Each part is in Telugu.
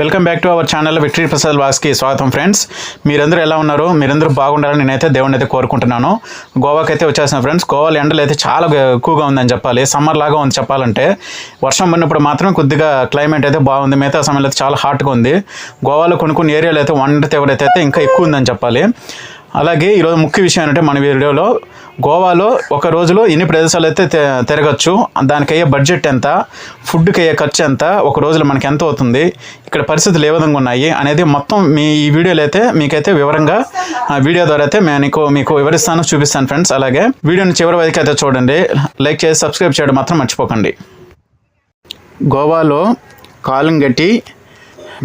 Welcome back to our channel victory Prasad వాస్కి స్వాగతం ఫ్రెండ్స్. మీరందరూ ఎలా ఉన్నారు? మీరందరూ బాగుండాలని నేనైతే దేవుని అయితే కోరుకుంటున్నాను. గోవాకి అయితే వచ్చేసాను ఫ్రెండ్స్. గోవాలో ఎండలు అయితే చాలా ఎక్కువగా ఉందని చెప్పాలి. సమ్మర్ లాగా ఉంది చెప్పాలంటే. వర్షం పడినప్పుడు మాత్రం కొద్దిగా క్లైమేట్ అయితే బాగుంది. మిగతా సమయంలో అయితే చాలా హాట్గా ఉంది. గోవాలో కొన్ని ఏరియాలు అయితే వంట తీవ్రత అయితే ఇంకా ఎక్కువ ఉందని చెప్పాలి. అలాగే ఈరోజు ముఖ్య విషయం ఏంటంటే మన వీడియోలో గోవాలో ఒక రోజులో ఎన్ని ప్రదేశాలు అయితే తిరగచ్చు, దానికి అయ్యే బడ్జెట్ ఎంత, ఫుడ్కి అయ్యే ఖర్చు ఎంత, ఒక రోజులో మనకి ఎంత అవుతుంది, ఇక్కడ పరిస్థితులు ఏ విధంగా ఉన్నాయి అనేది మొత్తం ఈ వీడియోలో అయితే మీకైతే వివరంగా వీడియో ద్వారా అయితే మీకు వివరిస్తాను, చూపిస్తాను ఫ్రెండ్స్. అలాగే వీడియోని చివరి వరకు అయితే చూడండి, లైక్ చేసి సబ్స్క్రైబ్ చేయడం మాత్రం మర్చిపోకండి. గోవాలో కాలంగట్టి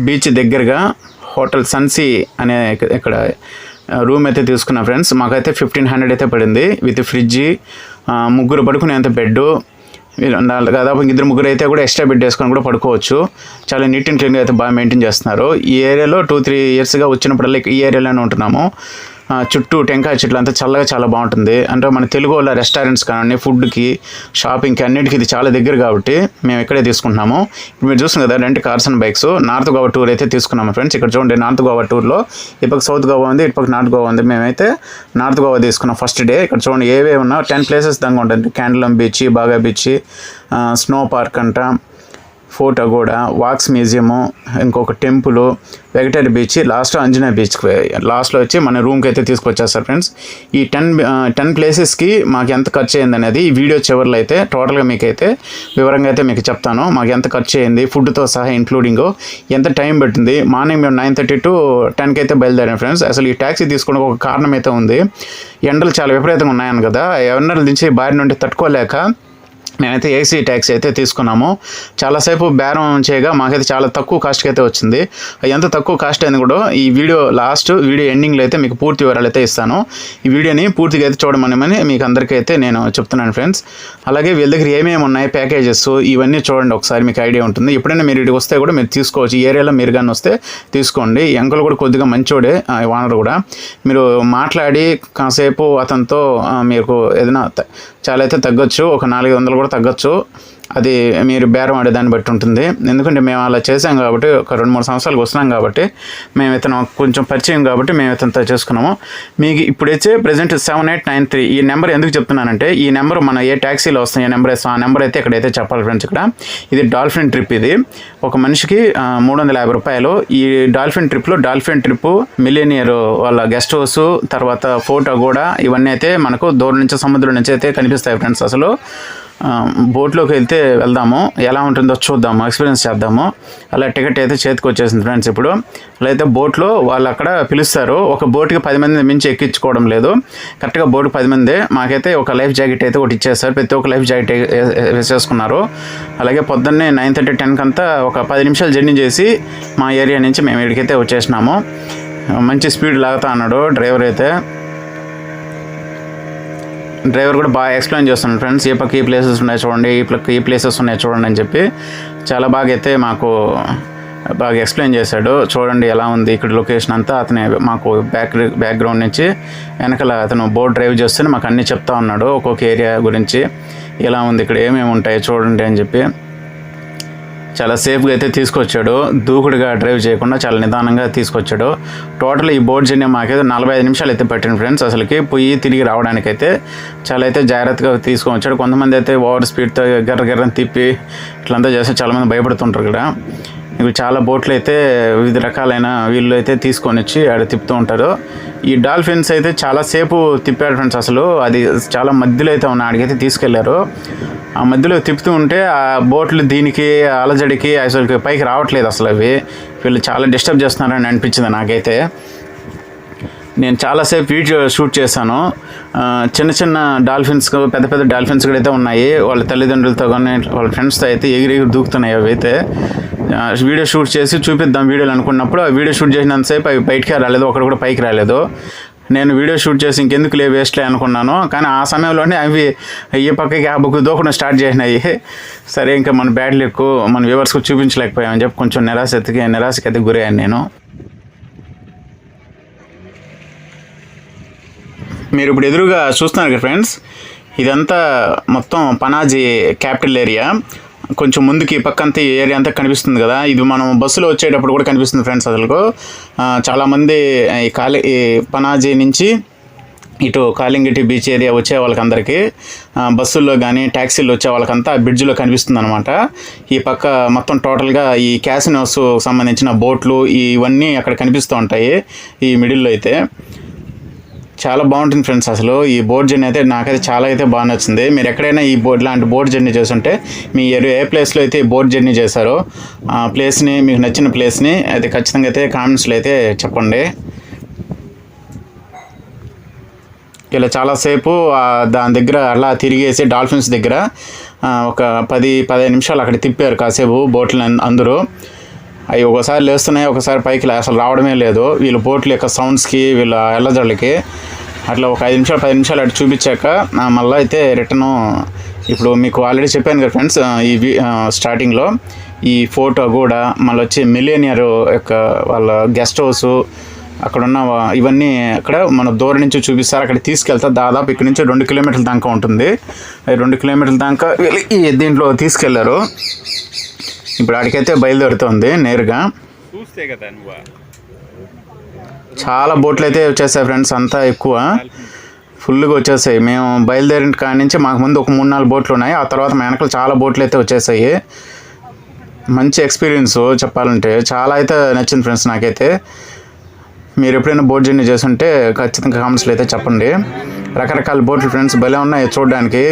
బీచ్ దగ్గరగా హోటల్ సన్సీ అనే ఇక్కడ రూమ్ అయితే తీసుకున్నా ఫ్రెండ్స్. మాకైతే 1500 అయితే పడింది విత్ ఫ్రిడ్జ్, ముగ్గురు పడుకునేంత బెడ్, దాదాపు ఇద్దరు ముగ్గురు అయితే కూడా ఎక్స్ట్రా బెడ్ వేసుకొని కూడా పడుకోవచ్చు. చాలా నీట్ అండ్ క్లీన్గా అయితే బాగా మెయింటైన్ చేస్తున్నారు. ఈ ఏరియాలో 2-3 ఇయర్స్గా వచ్చినప్పుడల్లా ఈ ఏరియాలోనే ఉంటున్నాము. చుట్టూ టెంకాయ చెట్లు అంతా చల్లగా చాలా బాగుంటుంది. అంటే మన తెలుగు వాళ్ళ రెస్టారెంట్స్ కానీ ఫుడ్కి, షాపింగ్కి అన్నిటికీ ఇది చాలా దగ్గర కాబట్టి మేము ఇక్కడే తీసుకుంటున్నాము. ఇప్పుడు మీరు చూస్తున్నారు కదా rent cars and bikes. North Goa tour అయితే తీసుకున్నాము ఫ్రెండ్స్. ఇక్కడ చూడండి, నార్త్ గోవా టూర్లో ఇటుపక్క సౌత్ గోవా ఉంది, ఇటుపక్క నార్త్ గోవా ఉంది. మేమైతే నార్త్ గోవా తీసుకున్నాం ఫస్ట్ డే. ఇక్కడ చూడండి ఏవే ఉన్నా 10 ప్లేసెస్ దాకా ఉంటుంది. క్యాండలం బీచ్, బాగా బీచ్, స్నో పార్క్ అంట, ఫోర్ట్ అగోడా, వాక్స్ మ్యూజియము, ఇంకొక టెంపుల్, వెగటరీ బీచ్, లాస్ట్ అంజనేయ బీచ్కి లాస్ట్లో వచ్చి మన రూమ్కి అయితే తీసుకొచ్చేస్తారు ఫ్రెండ్స్. ఈ 10 ప్లేసెస్కి మాకు ఎంత ఖర్చు అయింది అనేది ఈ వీడియో చివరిలో అయితే టోటల్గా మీకైతే వివరంగా అయితే మీకు చెప్తాను. మాకు ఎంత ఖర్చు అయింది ఫుడ్తో సహా ఇంక్లూడింగ్, ఎంత టైం పట్టింది. మార్నింగ్ మేము 9:30 to 10కి అయితే బయలుదేరాం ఫ్రెండ్స్. అసలు ఈ ట్యాక్సీ తీసుకోవడానికి ఒక కారణం అయితే ఉంది. ఎండలు చాలా విపరీతంగా ఉన్నాయని కదా, ఎండల నుంచి బారి నుండి తట్టుకోలేక మేమైతే ఏసీ ట్యాక్సీ అయితే తీసుకున్నాము. చాలాసేపు బేరం చేయగా మాకైతే చాలా తక్కువ కాస్ట్కి అయితే వచ్చింది. ఎంత తక్కువ కాస్ట్ అయింది కూడా ఈ వీడియో వీడియో ఎండింగ్లో అయితే మీకు పూర్తి వివరాలు అయితే ఇస్తాను. ఈ వీడియోని పూర్తిగా అయితే చూడమని మీకు అందరికీ అయితే నేను చెప్తున్నాను ఫ్రెండ్స్. అలాగే వీళ్ళ దగ్గర ఏమేమి ఉన్నాయి ప్యాకేజెస్ ఇవన్నీ చూడండి, ఒకసారి మీకు ఐడియా ఉంటుంది. ఎప్పుడైనా మీరు ఇక్కడికి వస్తే కూడా మీరు తీసుకోవచ్చు. ఈ ఏరియాలో మీరు కానీ వస్తే తీసుకోండి. అంకుల్ కూడా కొద్దిగా మంచోడే, ఓనర్ కూడా. మీరు మాట్లాడి కాసేపు అతనితో మీకు ఏదైనా చాలా అయితే తగ్గొచ్చు, ఒక 400 కూడా తగ్గొచ్చు. అది మీరు బేరం ఆడే దాన్ని బట్టి ఉంటుంది. ఎందుకంటే మేము అలా చేసాం కాబట్టి, ఒక 2-3 సంవత్సరాలకు వస్తున్నాం కాబట్టి, మేము ఇతను కొంచెం పరిచయం కాబట్టి మేము ఇతనితో చేసుకున్నాము. మీకు ఇప్పుడైతే ప్రజెంట్ 7893 ఈ నెంబర్ ఎందుకు చెప్తున్నానంటే, ఈ నెంబర్ మన ఏ ట్యాక్సీలో వస్తాయి, నెంబర్ వేస్తాం, ఆ నెంబర్ అయితే ఇక్కడైతే చెప్పాలి ఫ్రెండ్స్. ఇక్కడ ఇది డాల్ఫిన్ ట్రిప్. ఇది ఒక మనిషికి 350 రూపాయలు. ఈ డాల్ఫిన్ ట్రిప్ మిలియనియర్ వాళ్ళ గెస్ట్ హౌస్, తర్వాత ఫోర్ట్ అగోడా, ఇవన్నీ అయితే మనకు దూరం నుంచి సముద్రం నుంచి అయితే కనిపిస్తాయి ఫ్రెండ్స్. అసలు బోట్లోకి వెళ్దాము, ఎలా ఉంటుందో చూద్దాము, ఎక్స్పీరియన్స్ చేద్దాము. అలా టికెట్ అయితే చేతికి వచ్చేసింది ఫ్రెండ్స్. ఇప్పుడు అలా అయితే బోట్లో వాళ్ళు అక్కడ పిలుస్తారు. ఒక బోట్కి 10 మంది మించి ఎక్కించుకోవడం లేదు, కరెక్ట్గా బోటు 10 మంది. మాకైతే ఒక లైఫ్ జాకెట్ అయితే ఒకటి ఇచ్చేస్తారు, ప్రతి ఒక్క లైఫ్ జాకెట్ వేసేసుకున్నారు. అలాగే పొద్దున్నే 9:30, 10కి అంతా ఒక 10 నిమిషాలు జర్నీ చేసి మా ఏరియా నుంచి మేము ఇక్కడికైతే వచ్చేసినాము. మంచి స్పీడ్ లాగుతా అన్నాడు డ్రైవర్ అయితే. డ్రైవర్ కూడా బాగా ఎక్స్ప్లెయిన్ చేస్తున్నాడు ఫ్రెండ్స్. ఈ పక్క ఈ ప్లేసెస్ ఉన్నాయి చూడండి, ఈ ప్లేసెస్ ఉన్నాయి చూడండి అని చెప్పి చాలా బాగా అయితే మాకు బాగా ఎక్స్ప్లెయిన్ చేశాడు. చూడండి ఎలా ఉంది ఇక్కడ లొకేషన్ అంతా. అతనే మాకు బ్యాక్గ్రౌండ్ నుంచి వెనకాల అతను బోట్ డ్రైవ్ చేస్తూనే మాకు అన్నీ చెప్తా ఉన్నాడు, ఒక్కొక్క ఏరియా గురించి ఎలా ఉంది, ఇక్కడ ఏమేమి ఉంటాయి చూడండి అని చెప్పి. చాలా సేఫ్గా అయితే తీసుకొచ్చాడు, దూకుడుగా డ్రైవ్ చేయకుండా చాలా నిదానంగా తీసుకొచ్చాడు. టోటల్ ఈ బోట్ జర్నీ మాకైతే 45 నిమిషాలు అయితే పట్టింది ఫ్రెండ్స్. అసలుకి పోయి తిరిగి రావడానికైతే చాలా అయితే జాగ్రత్తగా తీసుకొని వచ్చాడు. కొంతమంది అయితే ఓవర్ స్పీడ్తో గర్రని తిప్పి ఇట్లంతా చేస్తే చాలామంది భయపడుతుంటారు ఇక్కడ. ఇవి చాలా బోట్లు అయితే వివిధ రకాలైన వీళ్ళు అయితే తీసుకొని వచ్చి ఆడ తిప్పుతూ ఉంటారు. ఈ డాల్ఫిన్స్ అయితే చాలాసేపు తిప్పాడు ఫ్రెండ్స్. అసలు అది చాలా మధ్యలో అయితే ఉన్న ఆడికైతే తీసుకెళ్లారు. ఆ మధ్యలో తిప్పుతూ ఉంటే ఆ బోట్లు దీనికి అలజడికి అసలు పైకి రావట్లేదు. అసలు అవి వీళ్ళు చాలా డిస్టర్బ్ చేస్తున్నారని అనిపించింది నాకైతే. నేను చాలాసేపు వీడియో షూట్ చేశాను. చిన్న డాల్ఫిన్స్, పెద్ద డాల్ఫిన్స్ కూడా అయితే ఉన్నాయి. వాళ్ళ తల్లిదండ్రులతో కానీ వాళ్ళ ఫ్రెండ్స్తో అయితే ఎగిరి దూకుతున్నాయి. అవి అయితే వీడియో షూట్ చేసి చూపిద్దాం వీడియోలు అనుకున్నప్పుడు, ఆ వీడియో షూట్ చేసినంతసేపు అవి బయటికి రాలేదు, ఒకటి కూడా పైకి రాలేదు. నేను వీడియో షూట్ చేసి ఇంకెందుకు వేస్ట్లే అనుకున్నాను. కానీ ఆ సమయంలోనే అవి ఈ పక్కకి ఆ బుక్ దూకడం స్టార్ట్ చేసినాయి. సరే ఇంకా మన బ్యాడ్ లక్ మన వ్యూవర్స్కి చూపించలేకపోయామని చెప్పి కొంచెం నిరాశకి అయితే గురయ్యాను నేను. మీరు ఇప్పుడు ఎదురుగా చూస్తున్నారు కదా ఫ్రెండ్స్, ఇదంతా మొత్తం పనాజీ క్యాపిటల్ ఏరియా. కొంచెం ముందుకి పక్కంతా ఏరియా అంతా కనిపిస్తుంది కదా, ఇది మనం బస్సులో వచ్చేటప్పుడు కూడా కనిపిస్తుంది ఫ్రెండ్స్. అసలు చాలామంది ఈ పనాజీ నుంచి ఇటు కాలింగిటి బీచ్ ఏరియా వచ్చే వాళ్ళకందరికీ బస్సుల్లో కానీ ట్యాక్సీల్లో వచ్చే వాళ్ళకంతా బ్రిడ్జ్లో కనిపిస్తుంది అనమాట. ఈ పక్క మొత్తం టోటల్గా ఈ క్యాసినోస్ సంబంధించిన బోట్లు ఇవన్నీ అక్కడ కనిపిస్తూ ఉంటాయి. ఈ మిడిల్లో అయితే చాలా బాగుంటుంది ఫ్రెండ్స్. అసలు ఈ బోట్ జర్నీ అయితే నాకైతే చాలా అయితే బాగా నచ్చింది. మీరు ఎక్కడైనా ఈ ఇలాంటి బోట్ జర్నీ చేస్తుంటే మీ ఏ ప్లేస్లో అయితే ఈ బోట్ జర్నీ చేశారో ఆ ప్లేస్ని, మీకు నచ్చిన ప్లేస్ని అయితే ఖచ్చితంగా అయితే కామెంట్స్లో అయితే చెప్పండి. ఇలా చాలాసేపు దాని దగ్గర అలా తిరిగేసి డాల్ఫిన్స్ దగ్గర ఒక 10-15 నిమిషాలు అక్కడ తిప్పారు కాసేపు బోట్లు అందరూ. అవి ఒకసారి లేస్తున్నాయి, ఒకసారి పైకి అసలు రావడమే లేదు. వీళ్ళ బోట్ల యొక్క సౌండ్స్కి, వీళ్ళ ఎల్లజళ్ళకి అట్లా ఒక 5 నిమిషాలు 10 నిమిషాలు అటు చూపించాక మళ్ళీ అయితే రిటర్ను. ఇప్పుడు మీకు ఆల్రెడీ చెప్పాను కదా ఫ్రెండ్స్, ఈ స్టార్టింగ్లో ఈ ఫోటో కూడా మళ్ళీ వచ్చి మిలేనియర్ యొక్క వాళ్ళ గెస్ట్ హౌస్ అక్కడున్న ఇవన్నీ అక్కడ మన దూరం నుంచి చూపిస్తారు. అక్కడ తీసుకెళ్తారు. దాదాపు ఇక్కడ నుంచి 2 కిలోమీటర్ల దాకా ఉంటుంది. 2 కిలోమీటర్ల దాకా దీంట్లో తీసుకెళ్లారు. ఇప్పుడు ఆడికైతే బయలుదేరుతుంది నేరుగా. చూస్తే కదా నువ్వు చాలా బోట్లు అయితే వచ్చేసాయి ఫ్రెండ్స్, అంతా ఎక్కువ ఫుల్గా వచ్చేసాయి. మేము బయలుదేరిన కాడి నుంచి మాకు ముందు ఒక 3-4 బోట్లు ఉన్నాయి. ఆ తర్వాత మా వెనకాల చాలా బోట్లు అయితే వచ్చేసాయి. మంచి ఎక్స్పీరియన్స్ చెప్పాలంటే, చాలా అయితే నచ్చింది ఫ్రెండ్స్ నాకైతే. మీరు ఎప్పుడైనా బోట్ జర్నీ చేస్తుంటే ఖచ్చితంగా కామెంట్స్లో అయితే చెప్పండి. రకరకాల బోట్లు ఫ్రెండ్స్ భలే ఉన్నాయి చూడడానికి.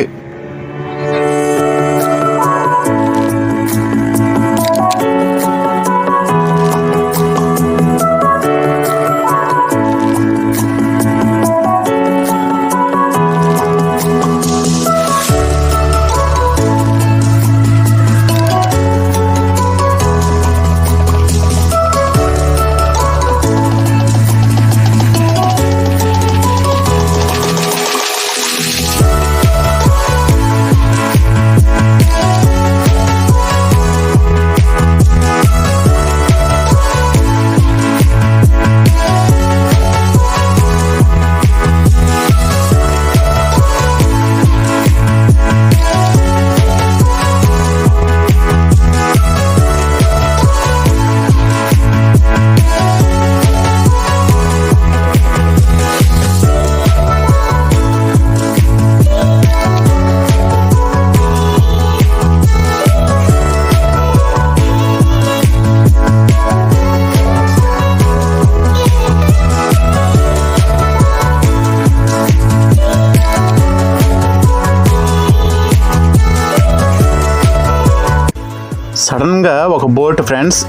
సడన్గా ఒక బోట్ ఫ్రెండ్స్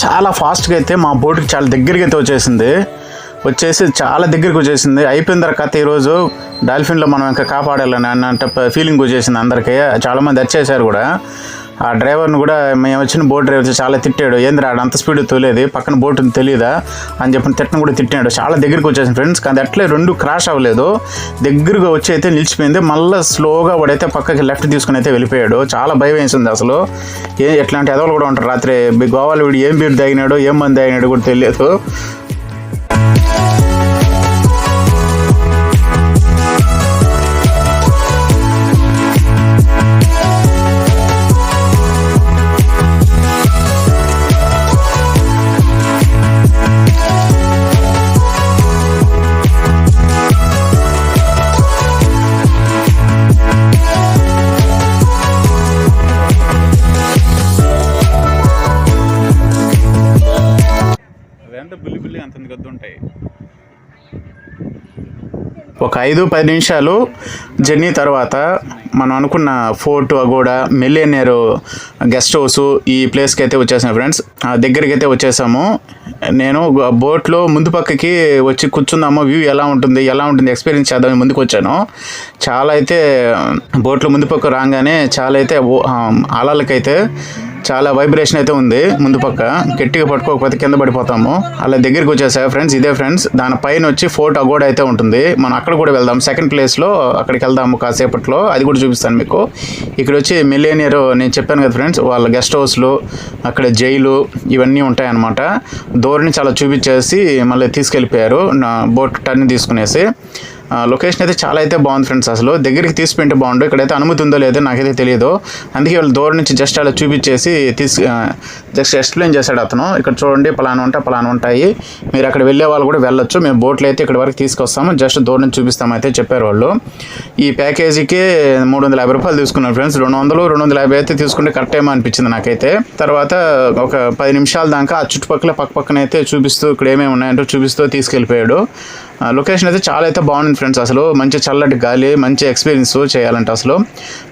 చాలా ఫాస్ట్గా అయితే మా బోట్కి చాలా దగ్గరికి అయితే వచ్చేసి చాలా దగ్గరికి వచ్చేసింది. అయిపోయిన తర్వాత ఈరోజు డాల్ఫిన్లో మనం ఇంకా కాపాడాలని అన్నంటే ఫీలింగ్ వచ్చేసింది అందరికీ. చాలామంది వచ్చేసారు కూడా. ఆ డ్రైవర్ని కూడా మేము వచ్చిన బోట్ డ్రైవర్ చాలా తిట్టాడు. ఏంది రాడు అంత స్పీడ్ తోలేది, పక్కన బోట్ తెలియదా అని చెప్పి తిట్టను కూడా తిట్టాడు. చాలా దగ్గరికి వచ్చేసింది ఫ్రెండ్స్. కానీ అట్లే 2 క్రాష్ అవ్వలేదు, దగ్గరగా వచ్చి అయితే నిలిచిపోయింది. మళ్ళీ స్లోగా వాడైతే పక్కకి లెఫ్ట్ తీసుకుని అయితే వెళ్ళిపోయాడు. చాలా భయం వేసింది అసలు. ఎట్లాంటి ఎదవలు కూడా ఉంటారు. రాత్రి గోవాలో వీడు ఏం బీర్ తాగినాడో ఏం మంది తాగినాడో కూడా తెలియదు. ఒక 5-10 నిమిషాలు జర్నీ తర్వాత మనం అనుకున్న fort Aguada millionaire guest house ఈ ప్లేస్కి అయితే వచ్చేసాం ఫ్రెండ్స్. దగ్గరికి అయితే వచ్చేసాము. నేను బోట్లో ముందు పక్కకి వచ్చి కూర్చుందాము, వ్యూ ఎలా ఉంటుంది ఎక్స్పీరియన్స్ చేద్దామని ముందుకు వచ్చాను. చాలా అయితే బోట్లో ముందు పక్క రాగానే చాలా అయితే అలలకైతే చాలా వైబ్రేషన్ అయితే ఉంది. ముందు పక్క గట్టిగా పట్టుకోకపోతే కింద పడిపోతాము. అలా దగ్గరికి వచ్చేసా ఫ్రెండ్స్. ఇదే ఫ్రెండ్స్ దానిపైన వచ్చి ఫోర్ట్ అగోడా అయితే ఉంటుంది. మనం అక్కడ కూడా వెళ్దాం. సెకండ్ ప్లేస్లో అక్కడికి వెళ్దాము కాసేపట్లో, అది కూడా చూపిస్తాను మీకు. ఇక్కడ వచ్చి మిలేనియర్ నేను చెప్పాను కదా ఫ్రెండ్స్, వాళ్ళ గెస్ట్ హౌస్లు, అక్కడ జైలు ఇవన్నీ ఉంటాయన్నమాట. దూరం చాలా చూపించేసి మళ్ళీ తీసుకెళ్ళిపోయారు నా బోట్ టర్న్ తీసుకునేసి. లొకేషన్ అయితే చాలా అయితే బాగుంది ఫ్రెండ్స్. అసలు దగ్గరికి తీసిపోయింటే బాగుండు. ఇక్కడైతే అనుమతి ఉందో లేదో నాకైతే తెలియదు. అందుకే వాళ్ళు దూరం నుంచి జస్ట్ అలా చూపించేసి జస్ట్ ఎక్స్ప్లెయిన్ చేశాడు అతను. ఇక్కడ చూడండి పలానా ఉంటాయి, మీరు అక్కడ వెళ్ళే వాళ్ళు కూడా వెళ్ళొచ్చు, మేము బోట్లు అయితే ఇక్కడ వరకు తీసుకొస్తాము, జస్ట్ దూరం నుంచి చూపిస్తాము అయితే చెప్పారు వాళ్ళు. ఈ ప్యాకేజీకి 350 రూపాయలు తీసుకున్నారు ఫ్రెండ్స్. 250 అయితే తీసుకుంటే కరెక్ట్ ఏమో అనిపించింది నాకైతే. తర్వాత ఒక 10 నిమిషాల దాకా ఆ చుట్టుపక్కల పక్కన అయితే చూపిస్తూ ఇక్కడ ఏమేమి ఉన్నాయంటో చూపిస్తూ తీసుకెళ్ళిపోయాడు. లొకేషన్ అయితే చాలా అయితే బాగుంది ఫ్రెండ్స్. అసలు మంచి చల్లటి గాలి, మంచి ఎక్స్పీరియన్స్ చేయాలంటే అసలు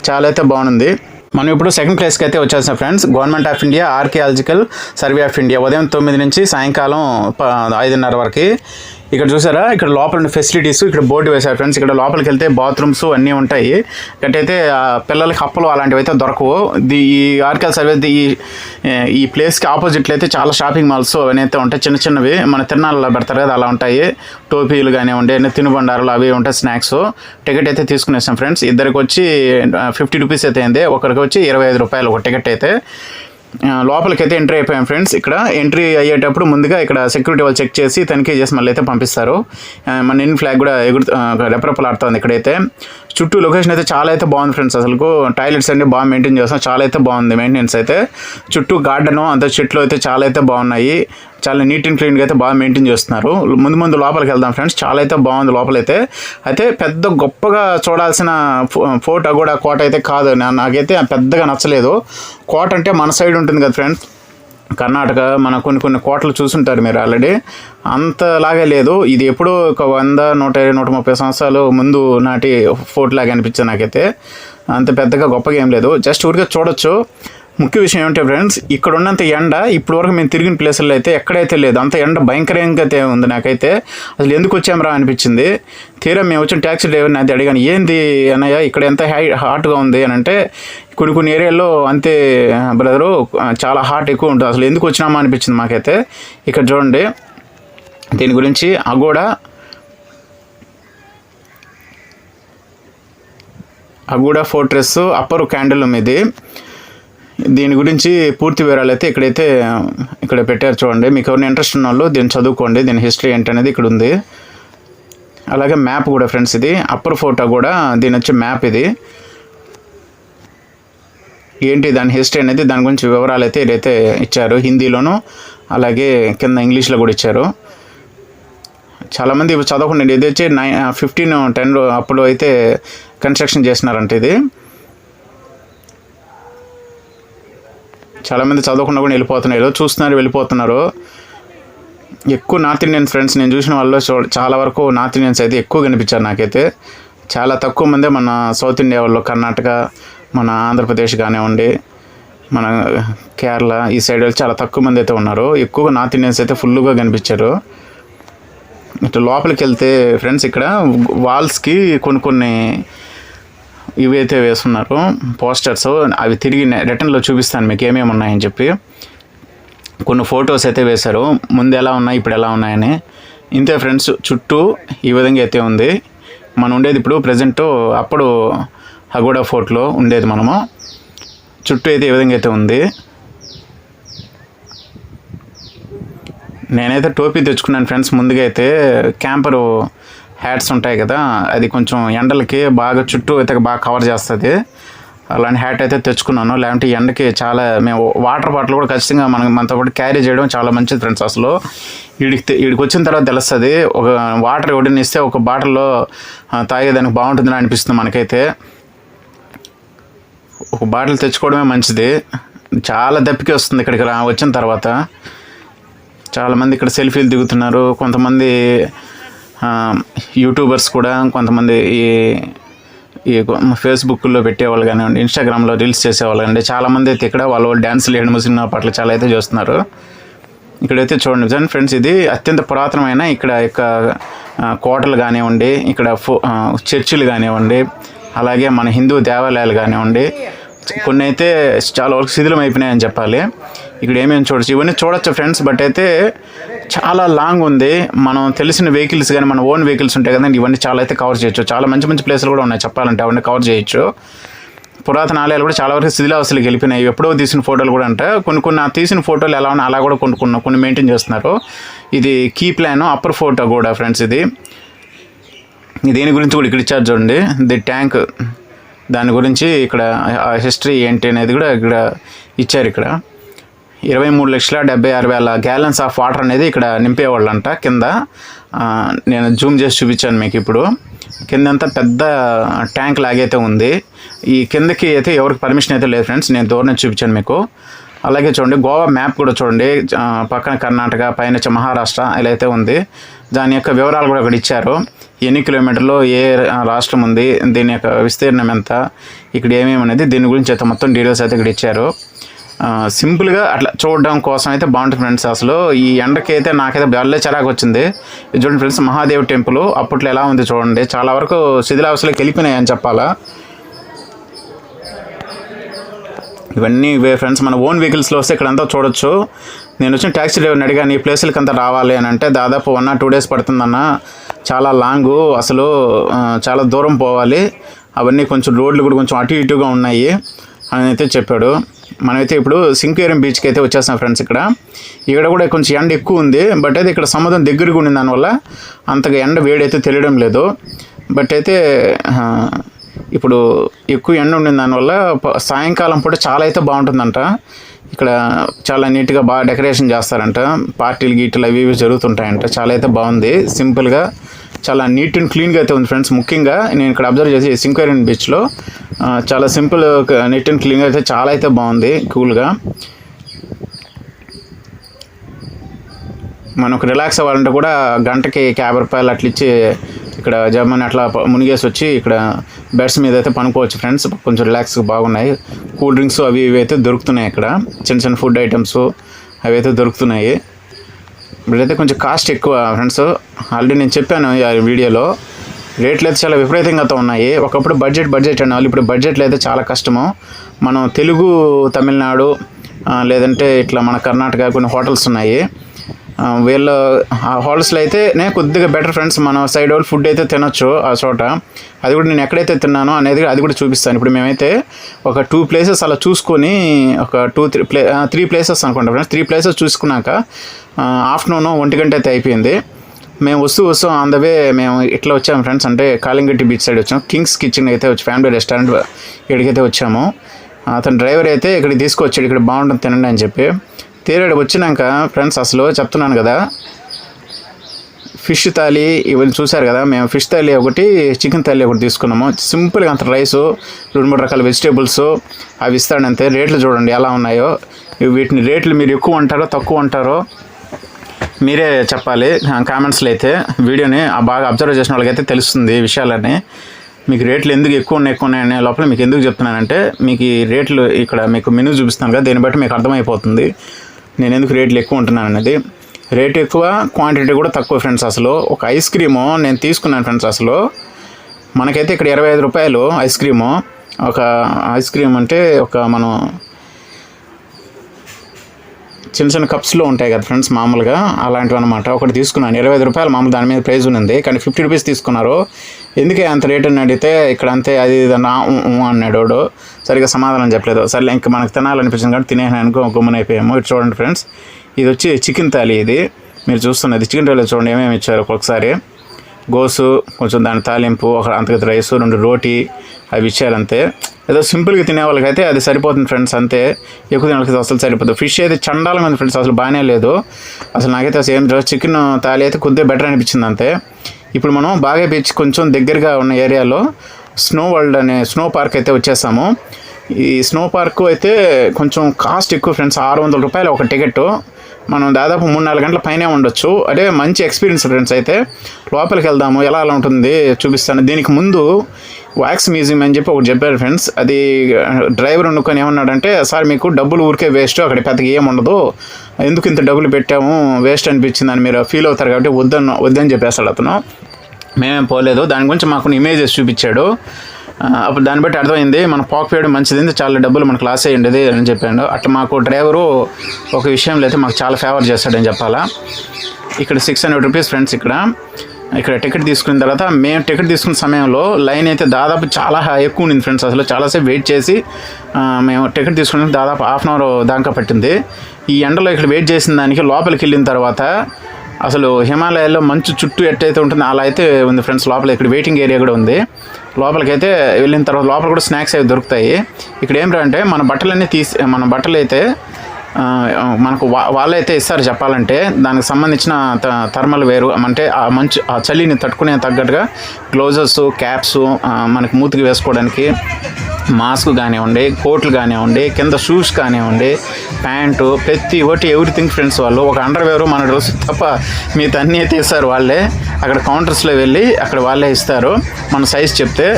చాలా అయితే బాగుంది. మనం ఇప్పుడు సెకండ్ ప్లేస్కి అయితే వచ్చేసాం friends. Government of India archaeological survey of India, ఉదయం 9 నుంచి సాయంకాలం 5:30 వరకు. ఇక్కడ చూసారా, ఇక్కడ లోపల ఉన్న ఫెసిలిటీస్ ఇక్కడ బోర్డు వేశారు ఫ్రెండ్స్. ఇక్కడ లోపలికి వెళ్తే బాత్రూమ్స్ అన్నీ ఉంటాయి. ఇక్కడైతే పిల్లలకి అప్పలు అలాంటివి అయితే దొరకవు. ఈ ఆర్కియాల్ సర్వే ఈ ప్లేస్కి ఆపోజిట్లో అయితే చాలా షాపింగ్ మాల్స్ అవన్నీ అయితే ఉంటాయి, చిన్నవి మన తిరునాళ్ళలో పెడతారు కదా అలా ఉంటాయి. టోపీలు కానివ్వండి, తినుబండారాలు అవి ఉంటాయి, స్నాక్స్. టికెట్ అయితే తీసుకునేసాం ఫ్రెండ్స్. ఇద్దరికి వచ్చి 50 రూపీస్ అయితే అయింది, ఒకరికి వచ్చి 25 రూపాయలు ఒక టికెట్ అయితే. లోపలికి అయితే ఎంట్రీ అయిపోయాం ఫ్రెండ్స్. ఇక్కడ ఎంట్రీ అయ్యేటప్పుడు ముందుగా ఇక్కడ సెక్యూరిటీ వాళ్ళు చెక్ చేసి తనిఖీ చేసి మళ్ళీ అయితే పంపిస్తారు. మన ఇండియన్ ఫ్లాగ్ కూడా రెపరెపలాడుతుంది ఇక్కడైతే. చుట్టూ లొకేషన్ అయితే చాలా అయితే బాగుంది ఫ్రెండ్స్. అసలు టాయిలెట్స్ అన్ని బాగా మెయింటైన్ చేస్తాం, చాలా అయితే బాగుంది మెయింటెనెన్స్ అయితే. చుట్టూ గార్డెను అంత చెట్లు అయితే చాలా అయితే బాగున్నాయి, చాలా నీట్ అండ్ క్లీన్గా అయితే బాగా మెయింటైన్ చేస్తున్నారు. ముందు లోపలికి వెళ్దాం ఫ్రెండ్స్. చాలా అయితే బాగుంది లోపలైతే. అయితే పెద్ద గొప్పగా చూడాల్సిన ఫోర్ట్ అగోడా కోట అయితే కాదు, నాకైతే పెద్దగా నచ్చలేదు. కోట అంటే మన సైడ్ ఉంటుంది కదా ఫ్రెండ్స్, కర్ణాటక, మన కొన్ని కోటలు చూసుంటారు మీరు ఆల్రెడీ, అంతలాగే లేదు. ఇది ఎప్పుడో ఒక 100, 120, 130 సంవత్సరాలు ముందు నాటి ఫోర్ట్ లాగా అనిపించింది నాకైతే. అంత పెద్దగా గొప్పగా ఏం లేదు, జస్ట్ ఊరికే చూడొచ్చు. ముఖ్య విషయం ఏమిటంటే ఫ్రెండ్స్, ఇక్కడ ఉన్నంత ఎండ ఇప్పటివరకు మేము తిరిగిన ప్లేసుల్లో అయితే ఎక్కడైతే లేదు. అంత ఎండ భయంకరంగా అయితే ఉంది నాకైతే. అసలు ఎందుకు వచ్చామరా అనిపించింది. తీరా మేము వచ్చిన ట్యాక్సీ డ్రైవర్ని అది అడిగాను, ఏంది అన్నయ్య ఇక్కడ ఎంత హాట్గా ఉంది అని అంటే, కొన్ని ఏరియాల్లో అంతే బ్రదరు, చాలా హాట్ ఎక్కువ ఉంటుంది, అసలు ఎందుకు వచ్చినామా అనిపించింది మాకైతే. ఇక్కడ చూడండి, దీని గురించి అగోడా ఫోర్ట్రెస్ అప్పర్ క్యాండిల్ ఇది. దీని గురించి పూర్తి వివరాలు అయితే ఇక్కడ పెట్టారు చూడండి. మీకు ఎవరైనా ఇంట్రెస్ట్ ఉన్న వాళ్ళు దీన్ని చదువుకోండి, దీని హిస్టరీ ఏంటనేది ఇక్కడ ఉంది. అలాగే మ్యాప్ కూడా ఫ్రెండ్స్, ఇది అప్పర్ ఫోర్ట్ కూడా, దీని వచ్చే మ్యాప్ ఇది. ఏంటి దాని హిస్టరీ అనేది, దాని గురించి వివరాలు అయితే ఇదైతే ఇచ్చారు హిందీలోను, అలాగే కింద ఇంగ్లీష్లో కూడా ఇచ్చారు. చాలామంది చదవకుండా, ఇది వచ్చి 1510 అప్పుడు అయితే కన్స్ట్రక్షన్ చేసినారంట. ఇది చాలామంది చదవకుండా కూడా వెళ్ళిపోతున్నారు, చూస్తున్నారు వెళ్ళిపోతున్నారు. ఎక్కువ నార్త్ ఇండియన్ ఫ్రెండ్స్ నేను చూసిన వాళ్ళు చాలా వరకు నార్త్ ఇండియన్స్ అయితే ఎక్కువ కనిపించారు నాకైతే. చాలా తక్కువ మందే మన సౌత్ ఇండియా వాళ్ళు, కర్ణాటక, మన ఆంధ్రప్రదేశ్ కానివ్వండి, మన కేరళ ఈ సైడ్ వాళ్ళు చాలా తక్కువ మంది అయితే ఉన్నారు. ఎక్కువగా నార్త్ ఇండియన్స్ అయితే ఫుల్గా కనిపించారు. ఇటు లోపలికి వెళ్తే ఫ్రెండ్స్, ఇక్కడ వాల్స్కి కొన్ని ఇవైతే వేస్తున్నారు పోస్టర్స్, అవి తిరిగి రిటర్న్లో చూపిస్తాను మీకు ఏమేమి ఉన్నాయని చెప్పి. కొన్ని ఫొటోస్ అయితే వేశారు, ముందు ఎలా ఉన్నాయి ఇప్పుడు ఎలా ఉన్నాయని. ఇంతే ఫ్రెండ్స్, చుట్టూ ఈ విధంగా అయితే ఉంది. మనం ఉండేది ఇప్పుడు ప్రజెంట్, అప్పుడు అగోడా ఫోర్ట్లో ఉండేది మనము. చుట్టూ అయితే ఈ విధంగా అయితే ఉంది. నేనైతే టోపీ తెచ్చుకున్నాను ఫ్రెండ్స్. ముందుగా అయితే క్యాంపరు హ్యాట్స్ ఉంటాయి కదా, అది కొంచెం ఎండలకి బాగా చుట్టూ అయితే బాగా కవర్ చేస్తుంది. అలాంటి హ్యాట్ అయితే తెచ్చుకున్నాను. లేదంటే ఎండకి చాలా, మేము వాటర్ బాటిల్ కూడా ఖచ్చితంగా మనతో పాటు క్యారీ చేయడం చాలా మంచిది ఫ్రెండ్స్. అసలు వీడికి వచ్చిన తర్వాత తెలుస్తుంది, ఒక వాటర్ ఎవడిని ఇస్తే ఒక బాటిల్లో తాగేదానికి బాగుంటుందని అనిపిస్తుంది మనకైతే. ఒక బాటిల్ తెచ్చుకోవడమే మంచిది. చాలా దప్పికి వస్తుంది ఇక్కడికి వచ్చిన తర్వాత. చాలామంది ఇక్కడ సెల్ఫీలు దిగుతున్నారు, కొంతమంది యూట్యూబర్స్ కూడా, కొంతమంది ఈ ఫేస్బుక్లో పెట్టేవాళ్ళు కానివ్వండి, ఇన్స్టాగ్రామ్లో రీల్స్ చేసేవాళ్ళు కానివ్వండి, చాలామంది అయితే ఇక్కడ వాళ్ళు డాన్సులు వేయడం, సినిమా పాటలు చాలా అయితే చేస్తున్నారు. ఇక్కడైతే చూడండి ఫ్రెండ్స్, ఇది అత్యంత పురాతనమైన ఇక్కడ కోటలు కానివ్వండి, ఇక్కడ చర్చిలు కానివ్వండి, అలాగే మన హిందూ దేవాలయాలు కానివ్వండి, కొన్ని అయితే చాలా వరకు శిథిలం అయిపోయినాయని చెప్పాలి. ఇక్కడ ఏమేమి చూడొచ్చు, ఇవన్నీ చూడొచ్చు ఫ్రెండ్స్. బట్ అయితే చాలా లాంగ్ ఉంది. మనం తెలిసిన వెహికల్స్ కానీ, మన ఓన్ వెహికల్స్ ఉంటాయి కదండి, ఇవన్నీ చాలా అయితే కవర్ చేయొచ్చు. చాలా మంచి ప్లేసులు కూడా ఉన్నాయి చెప్పాలంటే, అవన్నీ కవర్ చేయొచ్చు. పురాతన ఆలయాలు కూడా చాలా వరకు శిథిలావస్థలకు వెళ్ళిపోయినాయి. ఎప్పుడో తీసిన ఫోటోలు కూడా అంటే కొన్ని తీసిన ఫోటోలు ఎలా ఉన్నాయి అలా కూడా కొన్ని మెయింటైన్ చేస్తున్నారు. ఇది కీ ప్లాన్ అప్పర్ ఫోర్ట్ కూడా ఫ్రెండ్స్. ఇది దీని గురించి కూడా ఇక్కడ ఇచ్చారు చూడండి, ది ట్యాంక్ దాని గురించి ఇక్కడ హిస్టరీ ఏంటి అనేది కూడా ఇక్కడ ఇచ్చారు. ఇక్కడ 23,76,000 గ్యాలన్స్ ఆఫ్ వాటర్ అనేది ఇక్కడ నింపేవాళ్ళంట కింద. నేను జూమ్ చేసి చూపించాను మీకు. ఇప్పుడు కిందంతా పెద్ద ట్యాంక్ లాగైతే ఉంది. ఈ కిందకి అయితే ఎవరికి పర్మిషన్ అయితే లేదు ఫ్రెండ్స్, నేను దూరం నుంచి చూపించాను మీకు. అలాగే చూడండి గోవా మ్యాప్ కూడా చూడండి, పక్కన కర్ణాటక, పైన మహారాష్ట్ర ఇలా అయితే ఉంది. దాని యొక్క వివరాలు కూడా ఇక్కడ ఇచ్చారు. ఎన్ని కిలోమీటర్లు ఏ రాష్ట్రం ఉంది, దీని యొక్క విస్తీర్ణం ఎంత, ఇక్కడ ఏమేమి అనేది దీని గురించి అయితే మొత్తం డీటెయిల్స్ అయితే ఇక్కడ ఇచ్చారు. సింపుల్గా అట్లా చూడడం కోసం అయితే బాగుంటుంది ఫ్రెండ్స్. అసలు ఈ ఎండకి అయితే నాకైతే బల్లే చిరాకు వచ్చింది. ఇది చూడండి ఫ్రెండ్స్, మహాదేవ్ టెంపుల్ అప్పట్లో ఎలా ఉంది చూడండి, చాలా వరకు శిథిలావస్థలోకి వెళ్ళిపోయినాయి అని చెప్పాలా. ఇవన్నీ ఫ్రెండ్స్ మన ఓన్ వెహికల్స్లో వస్తే ఇక్కడంతా చూడొచ్చు. నేను వచ్చిన ట్యాక్సీ డ్రైవర్ని అడిగాను ఈ ప్లేసులకి అంతా రావాలి అని అంటే, దాదాపు 1 or 2 days పడుతుందన్న, చాలా లాంగు, అసలు చాలా దూరం పోవాలి, అవన్నీ కొంచెం రోడ్లు కూడా కొంచెం అటు ఇటుగా ఉన్నాయి అని అయితే చెప్పాడు. మనమైతే ఇప్పుడు సింకేరియం బీచ్కి అయితే వచ్చేస్తాం ఫ్రెండ్స్. ఇక్కడ కూడా కొంచెం ఎండ ఎక్కువ ఉంది, బట్ అయితే ఇక్కడ సముద్రం దగ్గరగా ఉండి దానివల్ల అంతగా ఎండ వేడైతే తెలియడం లేదు. బట్ అయితే ఇప్పుడు ఎక్కువ ఎండ ఉండిన దానివల్ల సాయంకాలం పూట చాలా అయితే బాగుంటుందంట. ఇక్కడ చాలా నీట్గా బాగా డెకరేషన్ చేస్తారంట, పార్టీలు గీటీలు అవి ఇవి జరుగుతుంటాయంట. చాలా అయితే బాగుంది, సింపుల్గా చాలా నీట్ అండ్ క్లీన్గా అయితే ఉంది ఫ్రెండ్స్. ముఖ్యంగా నేను ఇక్కడ అబ్జర్వ్ చేసి సింకేరియన్ బీచ్లో చాలా సింపుల్ నీట్ అండ్ క్లీన్గా అయితే చాలా అయితే బాగుంది, కూల్గా. మనకు రిలాక్స్ అవ్వాలంటే కూడా గంటకి 50 రూపాయలు అట్లా ఇచ్చి ఇక్కడ జర్మనీ అట్లా మునిగేసి వచ్చి ఇక్కడ బెడ్స్ మీద అయితే పనుకోవచ్చు ఫ్రెండ్స్. కొంచెం రిలాక్స్గా బాగున్నాయి. కూల్ డ్రింక్స్ అవి ఇవి అయితే దొరుకుతున్నాయి ఇక్కడ, చిన్న చిన్న ఫుడ్ ఐటమ్స్ అవి అయితే దొరుకుతున్నాయి. ఇప్పుడైతే కొంచెం కాస్ట్ ఎక్కువ ఫ్రెండ్స్. ఆల్రెడీ నేను చెప్పాను ఈ వీడియోలో, రేట్లు అయితే చాలా విపరీతంగా ఉన్నాయి. ఒకప్పుడు బడ్జెట్ అనే ఇప్పుడు బడ్జెట్లో అయితే చాలా కష్టము. మనం తెలుగు, తమిళనాడు లేదంటే ఇట్లా మన కర్ణాటక కొన్ని హోటల్స్ ఉన్నాయి. వీళ్ళ ఆ హోటల్స్లో అయితే కొద్దిగా బెటర్ ఫ్రెండ్స్. మన సైడ్ వాళ్ళు ఫుడ్ అయితే తినొచ్చు ఆ చోట. అది కూడా నేను ఎక్కడైతే తిన్నానో అనేది అది కూడా చూపిస్తాను. ఇప్పుడు మేమైతే ఒక 2 places అలా చూసుకొని, ఒక 3 places అనుకుంటా ఫ్రెండ్స్. 3 places చూసుకున్నాక ఆఫ్టర్నూన్ 1 గంట అయితే అయిపోయింది. మేము వస్తూ ఆన్ ద వే మేము ఇట్లా వచ్చాము ఫ్రెండ్స్, అంటే కాలింగట్టి బీచ్ సైడ్ వచ్చాము. కింగ్స్ కిచెన్ అయితే వచ్చి ఫ్యామిలీ రెస్టారెంట్ ఇక్కడికైతే వచ్చాము. అతను డ్రైవర్ అయితే ఇక్కడికి తీసుకొచ్చాడు, ఇక్కడ బాగుంటుంది తినండి అని చెప్పి. తీరాడు వచ్చినాక ఫ్రెండ్స్, అసలు చెప్తున్నాను కదా, ఫిష్ థాలీ ఇవన్నీ చూశారు కదా, మేము ఫిష్ థాలీ ఒకటి, చికెన్ థాలీ ఒకటి తీసుకున్నాము. సింపుల్గా అంత రైసు, 2-3 రకాల వెజిటేబుల్స్ అవి ఇస్తాడంతే. రేట్లు చూడండి ఎలా ఉన్నాయో. వీటిని రేట్లు మీరు ఎక్కువ అంటారో తక్కువ అంటారో మీరే చెప్పాలి కామెంట్స్లో. అయితే వీడియోని బాగా అబ్జర్వ్ చేసిన వాళ్ళకైతే తెలుస్తుంది ఈ విషయాలన్నీ. మీకు రేట్లు ఎందుకు ఎక్కువ ఉన్నాయనే లోపల మీకు ఎందుకు చెప్తున్నానంటే, మీకు ఈ రేట్లు ఇక్కడ మీకు మెనూ చూపిస్తాను కదా, దీన్ని బట్టి మీకు అర్థమైపోతుంది నేను ఎందుకు రేట్లు ఎక్కువ ఉంటున్నాను అనేది. రేట్ ఎక్కువ, క్వాంటిటీ కూడా తక్కువ ఫ్రెండ్స్. అసలు ఒక ఐస్ క్రీము నేను తీసుకున్నాను ఫ్రెండ్స్, అసలు మనకైతే ఇక్కడ 25 రూపాయలు ఐస్ క్రీము. ఒక ఐస్ క్రీమ్ అంటే ఒక మనం చిన్న కప్స్లో ఉంటాయి కదా ఫ్రెండ్స్ మామూలుగా, అలాంటివి అనమాట. ఒకటి తీసుకున్నాను 25 రూపాయలు మామూలు, దాని మీద ప్రైజ్ ఉంది. కానీ 50 రూపీస్ తీసుకున్నారు. ఎందుకే అంత రేట్ అని అడిగితే ఇక్కడ అంతే అది అన్నాడు వాడు. సరిగ్గా సమాధానం చెప్పలేదు. సరే ఇంకా మనకు తినాలనిపించింది కాబట్టి తినేసానుకో గుమ్మన అయిపోయాము. ఇటు చూడండి ఫ్రెండ్స్, ఇది వచ్చి చికెన్ థాలీ. ఇది మీరు చూస్తున్నది చికెన్ థాలీ. చూడండి ఏమేమి ఇచ్చారు. ఒక్కొక్కసారి గోసు, కొంచెం దాని తాలింపు, ఒక అంతగత రైసు, 2 రోటీ అవి ఇచ్చారంతే. ఏదో సింపుల్గా తినే వాళ్ళకైతే అది సరిపోతుంది ఫ్రెండ్స్, అంతే. ఎక్కువ తినే వాళ్ళకి అసలు సరిపోతుంది. ఫిష్ అయితే చండాలంగా ఉంది ఫ్రెండ్స్, అసలు బాగానే లేదు. అసలు నాకైతే అసలు ఏం చికెన్ థాలీ అయితే కొద్దిగా బెటర్ అనిపించింది అంతే. ఇప్పుడు మనం బాగా బీచ్ కొంచెం దగ్గరగా ఉన్న ఏరియాలో స్నో వరల్డ్ అనే స్నో పార్క్ అయితే వచ్చేసాము. ఈ స్నో పార్క్ అయితే కొంచెం కాస్ట్ ఎక్కువ ఫ్రెండ్స్, 600 రూపాయలు ఒక టికెట్. మనం దాదాపు 3-4 గంటల పైనే ఉండొచ్చు. అదే మంచి ఎక్స్పీరియన్స్ ఫ్రెండ్స్. అయితే లోపలికి వెళ్దాము, ఎలా ఉంటుంది చూపిస్తాను. దీనికి ముందు వ్యాక్స్ మ్యూజియం అని చెప్పి ఒకటి చెప్పారు ఫ్రెండ్స్. అది డ్రైవర్ వండుకొని ఏమన్నాడంటే, సార్ మీకు డబ్బులు ఊరికే వేస్ట్, అక్కడ పెద్దగా ఏముండదు, ఎందుకు ఇంత డబ్బులు పెట్టాము వేస్ట్ అనిపించింది అని మీరు ఫీల్ అవుతారు కాబట్టి వద్దని చెప్పేస్తాడు అతను. మేమేం పోలేదు. దాని గురించి మాకు ఇమేజెస్ చూపించాడు. అప్పుడు దాన్ని బట్టి అర్థమైంది మన పాక్ వేయడం మంచిది, చాలా డబ్బులు మనకు లాస్ అయ్యింది అని చెప్పాడు. అట్లా మాకు డ్రైవరు ఒక విషయంలో అయితే మాకు చాలా ఫేవర్ చేస్తాడని చెప్పాలా. ఇక్కడ 600 రూపీస్ ఫ్రెండ్స్. ఇక్కడ టికెట్ తీసుకున్న తర్వాత మేము టికెట్ తీసుకున్న సమయంలో లైన్ అయితే దాదాపు చాలా ఎక్కువ ఉంది ఫ్రెండ్స్. అసలు చాలాసేపు వెయిట్ చేసి మేము టికెట్ తీసుకున్న దాదాపు ½ అవర్ దాకా పట్టింది. ఈ ఎండలో ఇక్కడ వెయిట్ చేసిన దానికి లోపలికి వెళ్ళిన తర్వాత అసలు హిమాలయాల్లో మంచు చుట్టూ ఎట్టయితే ఉంటుందో అలా అయితే ఉంది ఫ్రెండ్స్. లోపల ఇక్కడ వెయిటింగ్ ఏరియా కూడా ఉంది. లోపలికి అయితే వెళ్ళిన తర్వాత లోపల కూడా స్నాక్స్ అవి దొరుకుతాయి. ఇక్కడ ఏమిటంటే అంటే మన బట్టలు అయితే మనకు వాళ్ళైతే ఇస్తారు చెప్పాలంటే. దానికి సంబంధించిన థర్మల్ వేరు అంటే ఆ చలిని తట్టుకునే తగ్గట్టుగా గ్లౌజెస్, క్యాప్స్, మనకి మూతికి వేసుకోవడానికి మాస్క్ కానివ్వండి, కోట్లు కానివ్వండి, కింద షూస్ కానివ్వండి, ప్యాంటు, ప్రతి ఒక్కటి ఎవ్రీథింగ్ ఫ్రెండ్స్. వాళ్ళు ఒక అండర్వేర్ మన డ్రెస్ తప్ప మిగతా అన్నీ అయితే ఇస్తారు వాళ్ళే. అక్కడ కౌంటర్స్లో వెళ్ళి అక్కడ వాళ్ళే ఇస్తారు మన సైజ్ చెప్తే.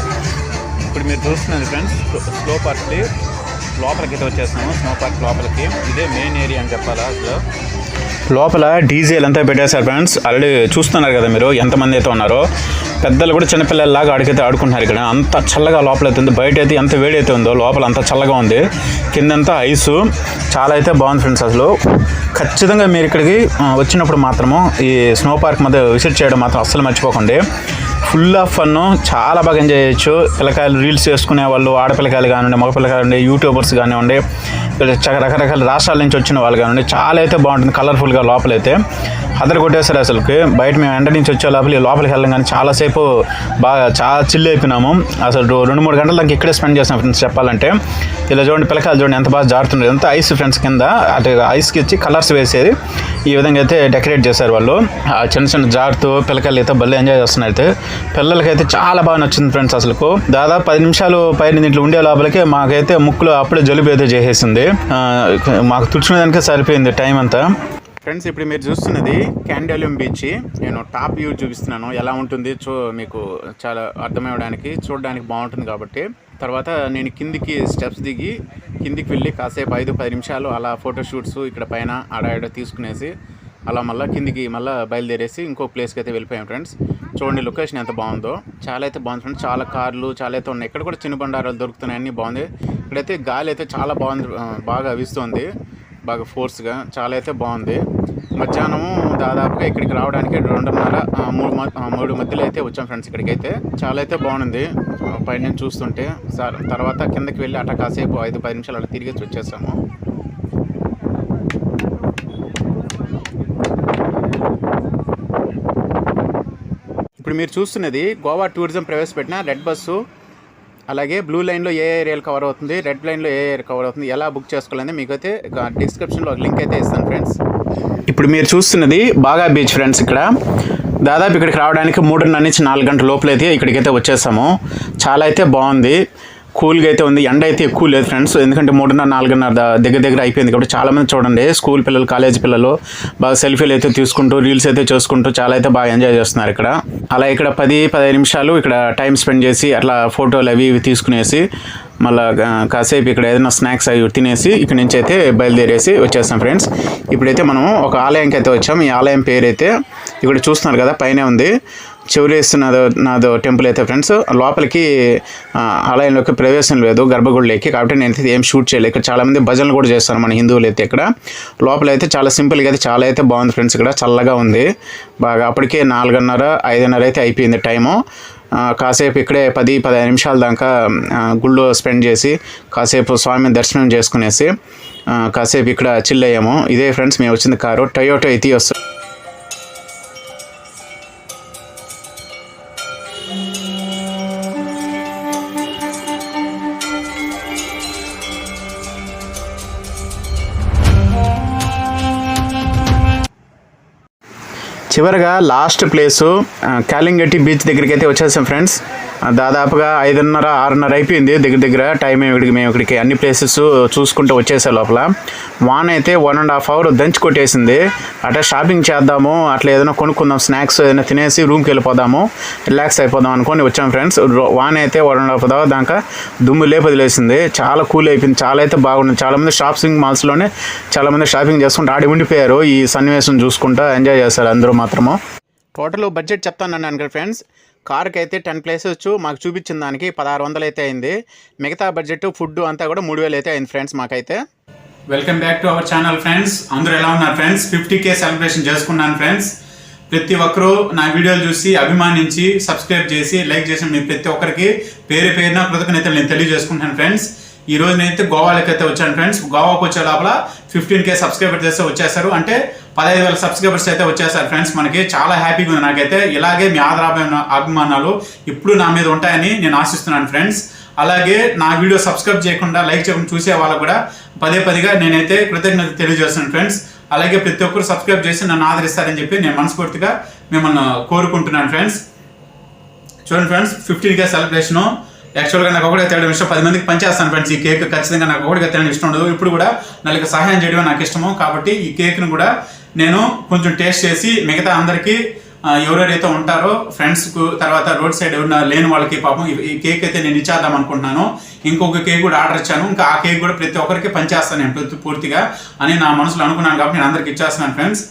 ఇప్పుడు మీరు చూస్తున్నది ఫ్రెండ్స్ స్నో పార్క్కి లోపలికి అయితే వచ్చేస్తాము. స్నో పార్క్ లోపలికి ఇదే మెయిన్ ఏరియా అని చెప్పాలా. అసలు లోపల డీజేలు అంతా పెట్టేశారు ఫ్రెండ్స్. ఆల్రెడీ చూస్తున్నారు కదా మీరు ఎంతమంది అయితే ఉన్నారో. పెద్దలు కూడా చిన్నపిల్లల్లాగా ఆడికైతే ఆడుకుంటున్నారు. ఇక్కడ అంత చల్లగా లోపల అయితే ఉంది. బయట అయితే ఎంత వేడి అయితే ఉందో లోపల అంత చల్లగా ఉంది. కిందంతా ఐసు చాలా అయితే బాగుంది ఫ్రెండ్స్. అసలు ఖచ్చితంగా మీరు ఇక్కడికి వచ్చినప్పుడు మాత్రము ఈ స్నో పార్క్ మధ్య విజిట్ చేయడం మాత్రం అస్సలు మర్చిపోకండి. ఫుల్ ఆఫ్ ఫన్, చాలా బాగా ఎంజాయ్ చేయొచ్చు. పిల్లకాయలు రీల్స్ చేసుకునే వాళ్ళు, ఆడపిల్లకాయలు కానివ్వండి, మగ పిల్లకాయలు కానివ్వండి, యూట్యూబర్స్ కానివ్వండి, రకరకాల రాష్ట్రాల నుంచి వచ్చిన వాళ్ళు కానివ్వండి, చాలా అయితే బాగుంటుంది కలర్ఫుల్గా. లోపలైతే అదరు కొట్టేస్తారు అసలుకి. బయట మేము ఎండ నుంచి వచ్చే లోపలికి వెళ్ళాం కానీ చాలాసేపు చాలా చిల్లు అయిపోయినాము. అసలు 2-3 గంటల దాకా ఇక్కడే స్పెండ్ చేస్తాం ఫ్రెండ్స్ చెప్పాలంటే. ఇలా చూడండి పిల్లకాయలు చూడండి ఎంత బాగా జారుతుండే. అంతా ఐస్ ఫ్రెండ్స్ కింద అటు ఐస్కి ఇచ్చి కలర్స్ వేసేది ఈ విధంగా అయితే డెకరేట్ చేశారు వాళ్ళు. చిన్న జారుతూ పిల్లకాయలు అయితే భలే ఎంజాయ్ చేస్తున్నారు. అయితే పిల్లలకైతే చాలా బాగా నచ్చింది ఫ్రెండ్స్. అసలు దాదాపు 10 నిమిషాలు పైన దీంట్లో ఉండే లోపలికి మాకైతే ముక్కులో అప్పుడే జలుబు అయితే చేసేసింది. మాకు తుడుచుకునేదానికే సరిపోయింది టైం అంతా. ఫ్రెండ్స్ ఇప్పుడు మీరు చూస్తున్నది క్యాండోలియం బీచ్. నేను టాప్ వ్యూ చూపిస్తున్నాను ఎలా ఉంటుంది మీకు చాలా అర్థమవడానికి, చూడడానికి బాగుంటుంది కాబట్టి. తర్వాత నేను కిందికి స్టెప్స్ దిగి కిందికి వెళ్ళి కాసేపు 5-10 నిమిషాలు అలా ఫోటోషూట్స్ ఇక్కడ పైన ఆడ తీసుకునేసి అలా మళ్ళీ కిందికి మళ్ళీ బయలుదేరేసి ఇంకో ప్లేస్కి అయితే వెళ్ళిపోయాం ఫ్రెండ్స్. చూడండి లొకేషన్ ఎంత బాగుందో. చాలా అయితే బాగుంది ఫ్రెండ్స్. చాలా కార్లు చాలా అయితే ఉన్నాయి. ఇక్కడ కూడా చిన్న బండారాలు దొరుకుతున్నాయి, అన్నీ బాగుంది. ఇక్కడైతే గాలి అయితే చాలా బాగా వీస్తుంది, బాగా ఫోర్స్గా. చాలా అయితే బాగుంది. మధ్యాహ్నము దాదాపుగా ఇక్కడికి రావడానికి 2:30-3 మధ్యలో అయితే వచ్చాం ఫ్రెండ్స్. ఇక్కడికైతే చాలా అయితే బాగుంది పైన నుంచి చూస్తుంటే. తర్వాత కిందకి వెళ్ళి అట్లా కాసేపు 5-10 నిమిషాలు అలా తిరిగేసి వచ్చేసాము. ఇప్పుడు మీరు చూస్తున్నది గోవా టూరిజం ప్రవేశపెట్టిన రెడ్ బస్సు. అలాగే బ్లూ లైన్లో ఏ ఏరియాలు కవర్ అవుతుంది, రెడ్ లైన్లో ఏ ఏరియా కవర్ అవుతుంది, ఎలా బుక్ చేసుకోవాలని మీకైతే డిస్క్రిప్షన్లో ఒక లింక్ అయితే ఇస్తాను ఫ్రెండ్స్. ఇప్పుడు మీరు చూస్తున్నది బాగా బీచ్ ఫ్రెండ్స్. ఇక్కడ దాదాపు ఇక్కడికి రావడానికి 3:30 నుంచి 4 గంటల లోపలైతే ఇక్కడికైతే వచ్చేసాము. చాలా అయితే బాగుంది, కూల్గా అయితే ఉంది. ఎండ అయితే ఎక్కువ లేదు ఫ్రెండ్స్, ఎందుకంటే 3:30-4:30 దగ్గర అయిపోయింది కాబట్టి. చాలామంది చూడండి స్కూల్ పిల్లలు, కాలేజీ పిల్లలు బాగా సెల్ఫీలు అయితే తీసుకుంటూ రీల్స్ అయితే చేసుకుంటూ చాలా అయితే బాగా ఎంజాయ్ చేస్తున్నారు ఇక్కడ. అలా ఇక్కడ 10-15 నిమిషాలు ఇక్కడ టైం స్పెండ్ చేసి అట్లా ఫోటోలు అవి తీసుకునేసి మళ్ళీ కాసేపు ఇక్కడ ఏదైనా స్నాక్స్ అవి తినేసి ఇక్కడ నుంచి అయితే బయలుదేరేసి వచ్చేస్తాం ఫ్రెండ్స్. ఇప్పుడైతే మనం ఒక ఆలయంకి అయితే వచ్చాం. ఈ ఆలయం పేరు అయితే ఇక్కడ చూస్తున్నారు కదా పైనే ఉంది, నాదో టెంపుల్ అయితే ఫ్రెండ్స్. లోపలికి ఆలయంలోకి ప్రవేశం లేదు గర్భగుడిలోకి, కాబట్టి నేనైతే ఏం షూట్ చేయలేదు. ఇక్కడ చాలామంది భజనలు కూడా చేస్తారు మన హిందువులు అయితే. ఇక్కడ లోపల అయితే చాలా సింపుల్గా అయితే చాలా అయితే బాగుంది ఫ్రెండ్స్. ఇక్కడ చల్లగా ఉంది బాగా. అప్పటికే 4:30-5:30 అయితే అయిపోయింది టైము. కాసేపు ఇక్కడే 10-15 నిమిషాల దాకా గుళ్ళో స్పెండ్ చేసి కాసేపు స్వామిని దర్శనం చేసుకునేసి కాసేపు ఇక్కడ చిల్ అయ్యాము. ఇదే ఫ్రెండ్స్ మేము వచ్చింది కారు టొయోటా ఇథియోస్. చివరిగా లాస్ట్ ప్లేసు కాలింగట్టి బీచ్ దగ్గరికి అయితే వచ్చేసాం ఫ్రెండ్స్. దాదాపుగా 5:30-6:30 అయిపోయింది దగ్గర టైం. మేము ఇక్కడికి అన్ని ప్లేసెస్ చూసుకుంటూ వచ్చేసే లోపల వాన అయితే 1.5 hour దంచి కొట్టేసింది. అట్లా షాపింగ్ చేద్దాము, అట్లా ఏదైనా కొనుక్కుందాం, స్నాక్స్ ఏదైనా తినేసి రూమ్కి వెళ్ళిపోదాము, రిలాక్స్ అయిపోదాం అనుకొని వచ్చాం ఫ్రెండ్స్. వాన అయితే 1.5 hour దాకా దుమ్ము లేపదిలేసింది. చాలా కూల్ అయిపోయింది, చాలా అయితే బాగుంది. చాలామంది షాపింగ్ మాల్స్లోనే చాలామంది షాపింగ్ చేసుకుంటూ ఆడి ఉండిపోయారు. ఈ సన్నివేశం చూసుకుంటూ ఎంజాయ్ చేస్తారు అందరూ మాత్రము. టోటల్ బడ్జెట్ చెప్తాను కదా ఫ్రెండ్స్. కార్కి అయితే 10 ప్లేసెస్ మాకు చూపించిన దానికి 1600 అయితే అయింది. మిగతా బడ్జెట్ ఫుడ్ అంతా కూడా 3000 అయితే అయింది ఫ్రెండ్స్ మాకైతే. Welcome back to our channel friends. అందరూ ఎలా ఉన్నారు ఫ్రెండ్స్? 50K సెలబ్రేషన్ చేసుకున్నాను ఫ్రెండ్స్. ప్రతి ఒక్కరూ నా వీడియోలు చూసి అభిమానించి సబ్స్క్రైబ్ చేసి లైక్ చేసిన మీ ప్రతి ఒక్కరికి పేరున కృతజ్ఞతలు నేను తెలియజేసుకుంటాను ఫ్రెండ్స్. ఈ రోజు నేనైతే గోవాకి అయితే వచ్చాను ఫ్రెండ్స్. గోవాకు వచ్చే లోపల 15K సబ్స్క్రైబర్ చేస్తే వచ్చేసారు, అంటే 15,000 సబ్స్క్రైబర్స్ అయితే వచ్చేసారు ఫ్రెండ్స్. మనకి చాలా హ్యాపీగా ఉంది నాకైతే. ఇలాగే మీ అభిమానాలు ఇప్పుడు నా మీద ఉంటాయని నేను ఆశిస్తున్నాను ఫ్రెండ్స్. అలాగే నా వీడియో సబ్స్క్రైబ్ చేయకుండా లైక్ చేయకుండా చూసే వాళ్ళకు కూడా పదే నేనైతే కృతజ్ఞత తెలియజేస్తున్నాను ఫ్రెండ్స్. అలాగే ప్రతి ఒక్కరు సబ్స్క్రైబ్ చేసి నన్ను ఆదరిస్తారని చెప్పి నేను మనస్ఫూర్తిగా మిమ్మల్ని కోరుకుంటున్నాను ఫ్రెండ్స్. చూడండి ఫ్రెండ్స్, 15K సెలబ్రేషను. యాక్చువల్గా నాకు ఒకటిగా తినడం ఇష్టం, 10 మందికి పనిచేస్తాను ఫ్రెండ్స్. ఈ కేక్ ఖచ్చితంగా నాకు ఒకటిగా తినడం ఇష్టం ఉండదు. ఇప్పుడు కూడా నలుగురికి సహాయం చేయడం నాకు ఇష్టము. కాబట్టి ఈ కేక్ను కూడా నేను కొంచెం టేస్ట్ చేసి మిగతా అందరికీ ఎవరెవరైతే ఉంటారో ఫ్రెండ్స్కు, తర్వాత రోడ్ సైడ్ ఎవరైనా లేని వాళ్ళకి పాపం ఈ కేక్ అయితే నేను ఇచ్చేద్దాం అనుకుంటున్నాను. ఇంకొక కేక్ కూడా ఆర్డర్ ఇచ్చాను. ఇంకా ఆ కేక్ కూడా ప్రతి ఒక్కరికి పనిచేస్తాను నేను పూర్తిగా అని నా మనసులో అనుకున్నాను. కాబట్టి నేను అందరికి ఇచ్చేస్తున్నాను ఫ్రెండ్స్.